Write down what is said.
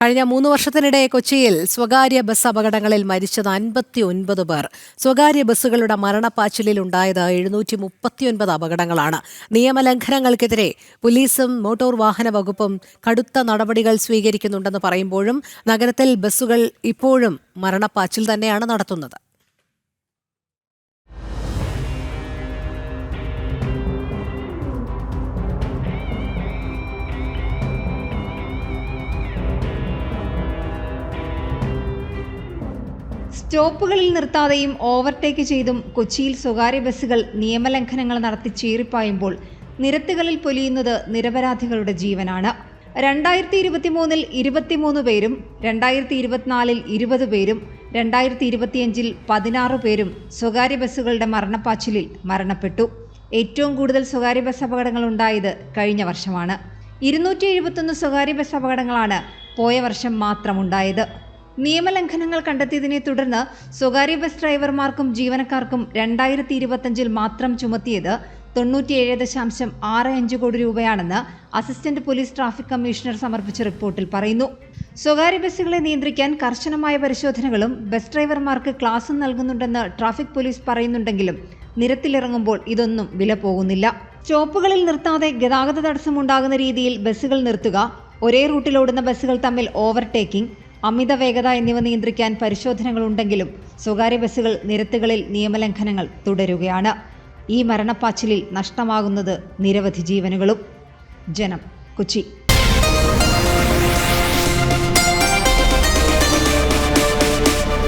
കഴിഞ്ഞ 3 വർഷത്തിനിടെ കൊച്ചിയിൽ സ്വകാര്യ ബസ് അപകടങ്ങളിൽ മരിച്ചത് 59 പേർ. സ്വകാര്യ ബസ്സുകളുടെ മരണപ്പാച്ചിലിൽ ഉണ്ടായത് 739 അപകടങ്ങളാണ്. നിയമലംഘനങ്ങൾക്കെതിരെ പോലീസും മോട്ടോർ വാഹന വകുപ്പും കടുത്ത നടപടികൾ സ്വീകരിക്കുന്നുണ്ടെന്ന് പറയുമ്പോഴും നഗരത്തിൽ ബസ്സുകൾ ഇപ്പോഴും മരണപ്പാച്ചിൽ തന്നെയാണ് നടത്തുന്നത്. സ്റ്റോപ്പുകളിൽ നിർത്താതെയും ഓവർടേക്ക് ചെയ്തും കൊച്ചിയിൽ സ്വകാര്യ ബസ്സുകൾ നിയമലംഘനങ്ങൾ നടത്തി ചീറിപ്പായുമ്പോൾ നിരത്തുകളിൽ പൊലിയുന്നത് നിരപരാധികളുടെ ജീവനാണ്. 2023 23 പേരും 2024 20 പേരും 2025 16 പേരും സ്വകാര്യ ബസ്സുകളുടെ മരണപ്പാച്ചിലിൽ മരണപ്പെട്ടു. ഏറ്റവും കൂടുതൽ സ്വകാര്യ ബസ് അപകടങ്ങൾ ഉണ്ടായത് കഴിഞ്ഞ വർഷമാണ്. 271 സ്വകാര്യ ബസ് അപകടങ്ങളാണ് പോയ വർഷം മാത്രം ഉണ്ടായത്. നിയമലംഘനങ്ങൾ കണ്ടെത്തിയതിനെ തുടർന്ന് സ്വകാര്യ ബസ് ഡ്രൈവർമാർക്കും ജീവനക്കാർക്കും 2025 മാത്രം ചുമത്തിയത് 97.65 കോടി രൂപയാണെന്ന് അസിസ്റ്റന്റ് പോലീസ് ട്രാഫിക് കമ്മീഷണർ സമർപ്പിച്ച റിപ്പോർട്ടിൽ പറയുന്നു. സ്വകാര്യ ബസ്സുകളെ നിയന്ത്രിക്കാൻ കർശനമായ പരിശോധനകളും ബസ് ഡ്രൈവർമാർക്ക് ക്ലാസും നൽകുന്നുണ്ടെന്ന് ട്രാഫിക് പോലീസ് പറയുന്നുണ്ടെങ്കിലും നിരത്തിലിറങ്ങുമ്പോൾ ഇതൊന്നും വില പോകുന്നില്ല. സ്റ്റോപ്പുകളിൽ നിർത്താതെ ഗതാഗത തടസ്സമുണ്ടാകുന്ന രീതിയിൽ ബസ്സുകൾ നിർത്തുക, ഒരേ റൂട്ടിലോടുന്ന ബസ്സുകൾ തമ്മിൽ ഓവർടേക്കിംഗ്, അമിത വേഗത എന്നിവ നിയന്ത്രിക്കാൻ പരിശോധനകളുണ്ടെങ്കിലും സ്വകാര്യ ബസ്സുകൾ നിരത്തുകളിൽ നിയമലംഘനങ്ങൾ തുടരുകയാണ്. ഈ മരണപ്പാച്ചിലിൽ നഷ്ടമാകുന്നത് നിരവധി ജീവനുകളും. ജനം, കൊച്ചി.